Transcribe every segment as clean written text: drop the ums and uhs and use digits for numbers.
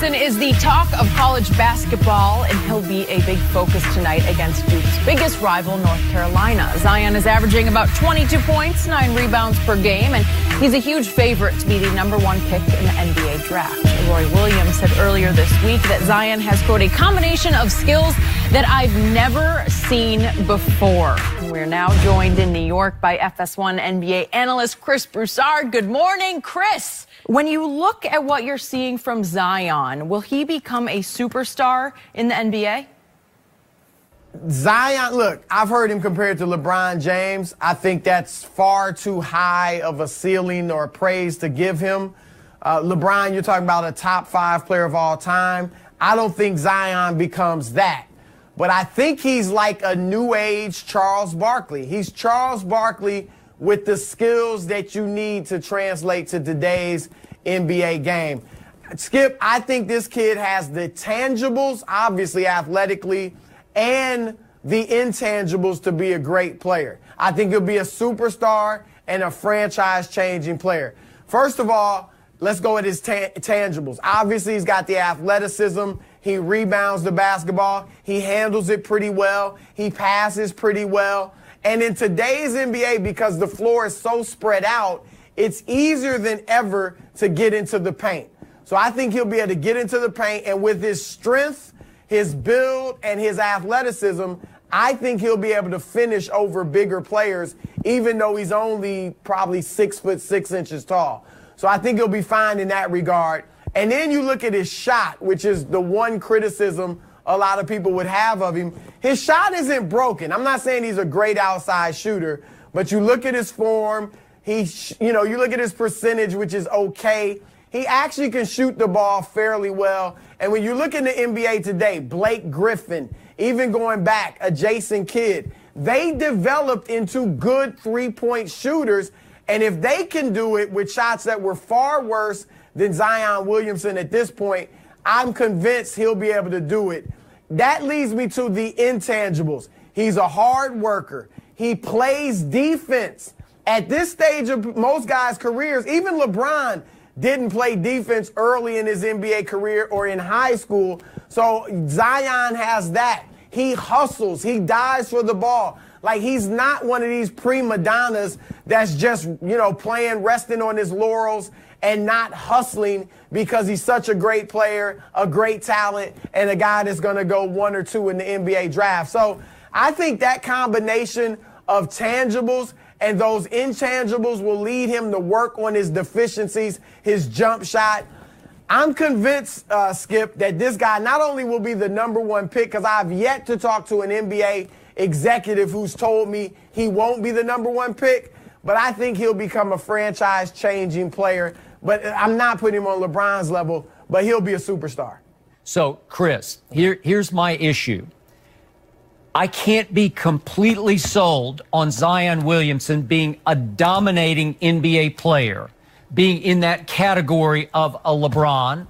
Williamson is the talk of college basketball, and he'll be a big focus tonight against Duke's biggest rival, North Carolina. Zion is averaging about 22 points, 9 rebounds per game, and he's a huge favorite to be the #1 pick in the NBA draft. Roy Williams said earlier this week that Zion has, quote, a combination of skills that I've never seen before. We're now joined in New York by FS1 NBA analyst Chris Broussard. Good morning, Chris. When you look at what you're seeing from Zion, will he become a superstar in the NBA? Zion, look, I've heard him compared to LeBron James. I think that's far too high of a ceiling or praise to give him. LeBron, you're talking about a top 5 player of all time. I don't think Zion becomes that. But I think he's like a new age Charles Barkley. He's Charles Barkley with the skills that you need to translate to today's NBA game. Skip, I think this kid has the tangibles, obviously athletically, and the intangibles to be a great player. I think he'll be a superstar and a franchise-changing player. First of all, let's go at his tangibles. Obviously, he's got the athleticism. He rebounds the basketball. He handles it pretty well. He passes pretty well. And in today's NBA, because the floor is so spread out, it's easier than ever to get into the paint. So I think he'll be able to get into the paint, and with his strength, his build, and his athleticism, I think he'll be able to finish over bigger players, even though he's only probably 6'6" tall. So I think he'll be fine in that regard. And then you look at his shot, which is the one criticism a lot of people would have of him. His shot isn't broken. I'm not saying he's a great outside shooter, but you look at his form, you look at his percentage, which is okay. He actually can shoot the ball fairly well. And when you look in the NBA today, Blake Griffin, even going back, a Jason Kidd, they developed into good three-point shooters. And if they can do it with shots that were far worse than Zion Williamson at this point, I'm convinced he'll be able to do it. That leads me to the intangibles. He's a hard worker. He plays defense. At this stage of most guys' careers, even LeBron didn't play defense early in his NBA career or in high school. So Zion has that. He hustles. He dives for the ball. Like, he's not one of these prima donnas that's just, playing, resting on his laurels and not hustling because he's such a great player, a great talent, and a guy that's going to go 1 or 2 in the NBA draft. So I think that combination of tangibles and those intangibles will lead him to work on his deficiencies, his jump shot. I'm convinced, Skip, that this guy not only will be the #1 pick, because I've yet to talk to an NBA executive who's told me he won't be the #1 pick, but I think he'll become a franchise-changing player. But I'm not putting him on LeBron's level, but he'll be a superstar. So, Chris, here's my issue. I can't be completely sold on Zion Williamson being a dominating NBA player, being in that category of a LeBron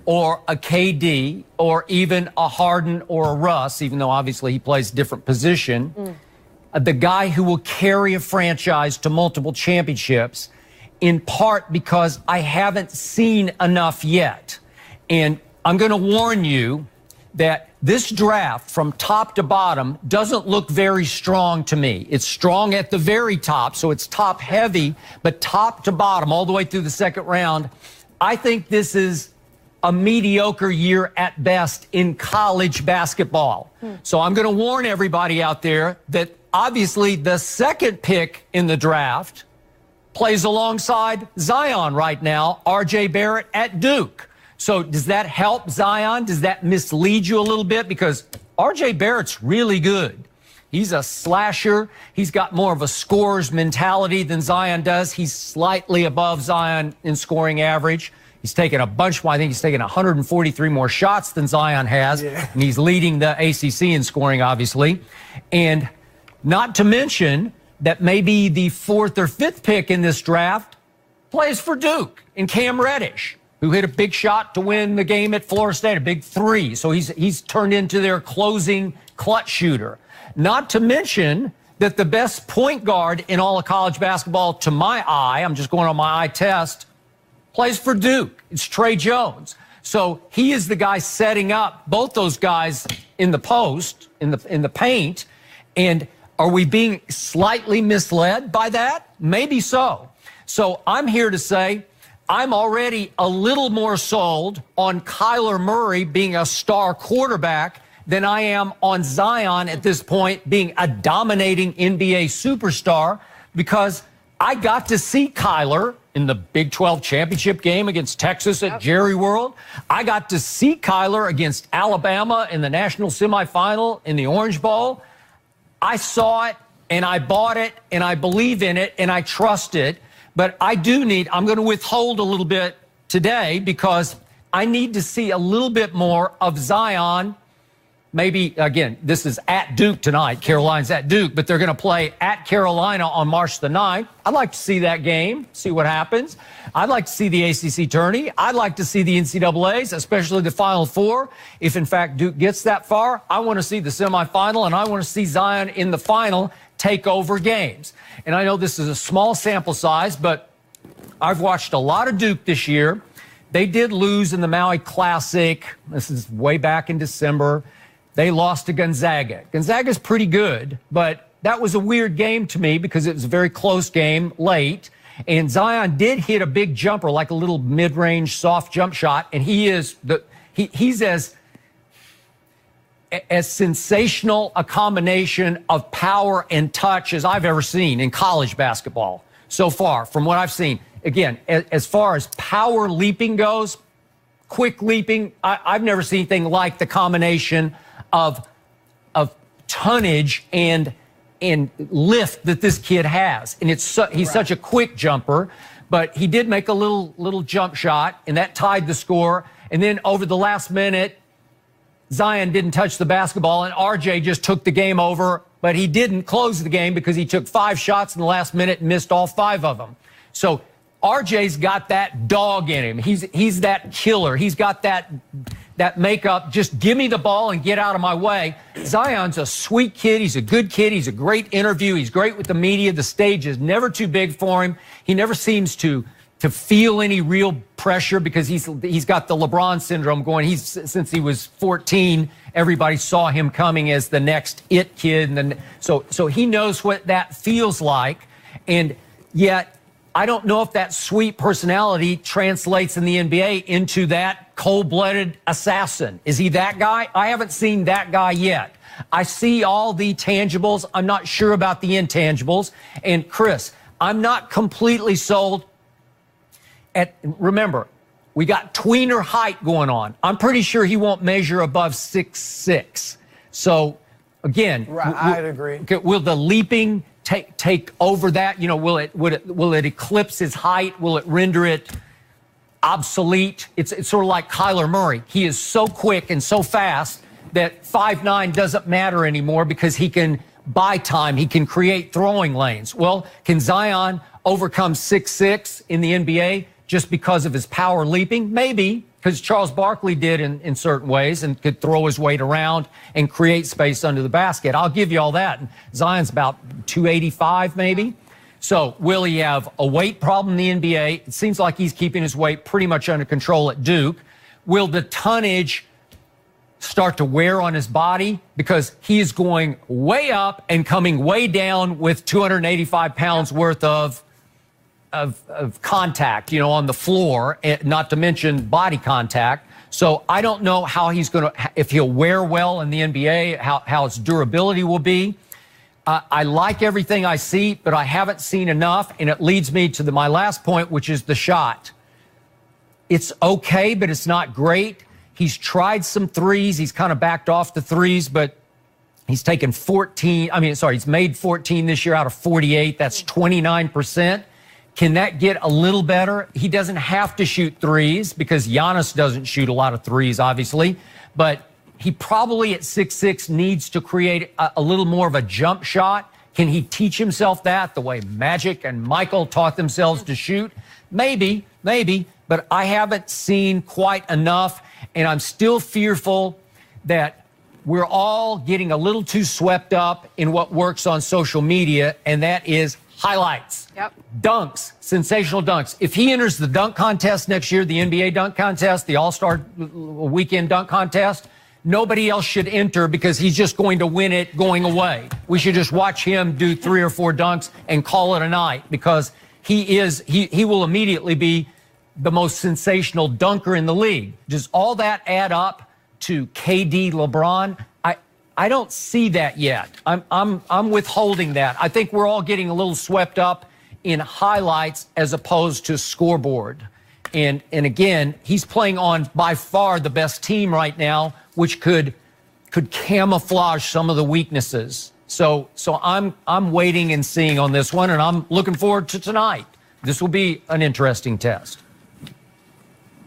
or a KD or even a Harden or a Russ, even though obviously he plays a different position. The guy who will carry a franchise to multiple championships, in part because I haven't seen enough yet. And I'm going to warn you that this draft from top to bottom doesn't look very strong to me. It's strong at the very top, so it's top heavy, but top to bottom, all the way through the second round, I think this is a mediocre year at best in college basketball. So I'm going to warn everybody out there that obviously the second pick in the draft plays alongside Zion right now, R.J. Barrett at Duke. So does that help Zion? Does that mislead you a little bit? Because R.J. Barrett's really good. He's a slasher. He's got more of a scorer's mentality than Zion does. He's slightly above Zion in scoring average. He's taken a bunch more. I think he's taken 143 more shots than Zion has. Yeah. And he's leading the ACC in scoring, obviously. And not to mention that maybe the 4th or 5th pick in this draft plays for Duke in Cam Reddish, who hit a big shot to win the game at Florida State, a big 3. So he's turned into their closing clutch shooter. Not to mention that the best point guard in all of college basketball, to my eye, I'm just going on my eye test, plays for Duke. It's Trey Jones. So he is the guy setting up both those guys in the post, in the paint. And are we being slightly misled by that? Maybe so. So I'm here to say I'm already a little more sold on Kyler Murray being a star quarterback than I am on Zion at this point being a dominating NBA superstar, because I got to see Kyler in the Big 12 championship game against Texas at Jerry World. I got to see Kyler against Alabama in the national semifinal in the Orange Bowl. I saw it, and I bought it, and I believe in it, and I trust it. But I'm going to withhold a little bit today because I need to see a little bit more of Zion. Maybe, again, this is at Duke tonight. Carolina's at Duke, but they're going to play at Carolina on March the 9th. I'd like to see that game, see what happens. I'd like to see the ACC tourney. I'd like to see the NCAAs, especially the Final Four. If, in fact, Duke gets that far, I want to see the semifinal, and I want to see Zion in the final take over games. And I know this is a small sample size, but I've watched a lot of Duke this year. They did lose in the Maui Classic. This is way back in December. They lost to Gonzaga. Gonzaga's pretty good, but that was a weird game to me because it was a very close game late. And Zion did hit a big jumper, like a little mid-range soft jump shot, and he's as sensational a combination of power and touch as I've ever seen in college basketball so far, from what I've seen. Again, as far as power leaping goes, quick leaping, I've never seen anything like the combination of tonnage and lift that this kid has. And he's such a quick jumper, but he did make a little jump shot, and that tied the score. And then over the last minute, Zion didn't touch the basketball, and RJ just took the game over, but he didn't close the game because he took 5 shots in the last minute and missed all 5 of them. So RJ's got that dog in him. He's that killer. He's got that makeup. Just give me the ball and get out of my way. Zion's a sweet kid. He's a good kid. He's a great interview. He's great with the media. The stage is never too big for him. He never seems to feel any real pressure because he's got the LeBron syndrome going. Since he was 14, everybody saw him coming as the next it kid. And so he knows what that feels like. And yet, I don't know if that sweet personality translates in the NBA into that cold-blooded assassin. Is he that guy? I haven't seen that guy yet. I see all the tangibles. I'm not sure about the intangibles. And Chris, I'm not completely sold. Remember, we got tweener height going on. I'm pretty sure he won't measure above 6'6". So, again, right, I'd agree. Will the leaping take over that? You know, will it eclipse his height? Will it render it obsolete? It's sort of like Kyler Murray. He is so quick and so fast that 5'9" doesn't matter anymore because he can buy time. He can create throwing lanes. Well, can Zion overcome 6'6" in the NBA just because of his power leaping? Maybe, because Charles Barkley did in certain ways and could throw his weight around and create space under the basket. I'll give you all that. And Zion's about 285 maybe. So will he have a weight problem in the NBA? It seems like he's keeping his weight pretty much under control at Duke. Will the tonnage start to wear on his body? Because he is going way up and coming way down with 285 pounds worth of contact, on the floor, not to mention body contact. So I don't know how if he'll wear well in the NBA, how its durability will be. I like everything I see, but I haven't seen enough, and it leads me to my last point, which is the shot. It's okay, but it's not great. He's tried some threes. He's kind of backed off the threes, but he's taken he's made 14 this year out of 48. That's 29%. Can that get a little better? He doesn't have to shoot threes because Giannis doesn't shoot a lot of threes, obviously. But he probably at 6'6" needs to create a little more of a jump shot. Can he teach himself that the way Magic and Michael taught themselves to shoot? Maybe. But I haven't seen quite enough. And I'm still fearful that we're all getting a little too swept up in what works on social media, and that is highlights, Yep. dunks, sensational dunks. If he enters the dunk contest next year, the NBA dunk contest, the All-Star weekend dunk contest, nobody else should enter because he's just going to win it going away. We should just watch him do 3 or 4 dunks and call it a night because he will immediately be the most sensational dunker in the league. Does all that add up to KD, LeBron? I don't see that yet. I'm withholding that. I think we're all getting a little swept up in highlights as opposed to scoreboard. And again, he's playing on by far the best team right now, which could camouflage some of the weaknesses. So I'm waiting and seeing on this one, and I'm looking forward to tonight. This will be an interesting test.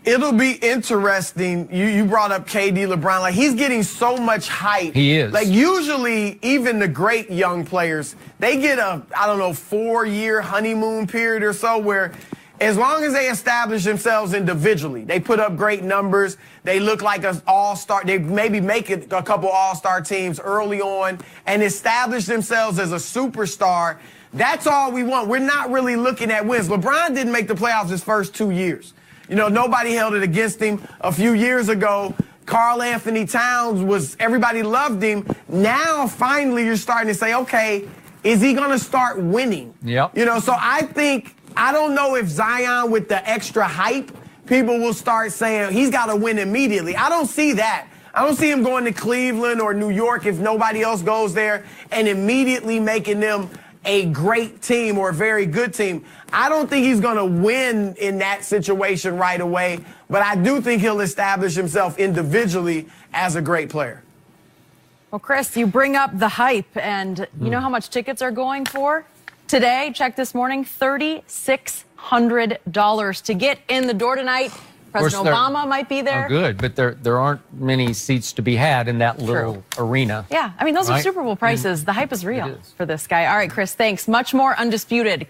It'll be interesting. You brought up KD, LeBron. Like, he's getting so much hype. He is. Like, usually, even the great young players, they get a, 4-year honeymoon period or so where as long as they establish themselves individually, they put up great numbers, they look like an all-star, they maybe make it a couple all-star teams early on and establish themselves as a superstar. That's all we want. We're not really looking at wins. LeBron didn't make the playoffs his first 2 years. Nobody held it against him. A few years ago, Karl Anthony Towns everybody loved him. Now, finally, you're starting to say, okay, is he going to start winning? Yep. So I don't know if Zion, with the extra hype, people will start saying he's got to win immediately. I don't see that. I don't see him going to Cleveland or New York if nobody else goes there and immediately making them a great team or a very good team. I don't think he's going to win in that situation right away, but I do think he'll establish himself individually as a great player. Well, Chris, you bring up the hype, and you know how much tickets are going for? Today, check this morning, $3,600 to get in the door tonight. President Obama might be there. Oh, good, but there aren't many seats to be had in that little arena. Yeah, I mean, those are Super Bowl prices. The hype is real for this guy. All right, Chris, thanks. Much more Undisputed.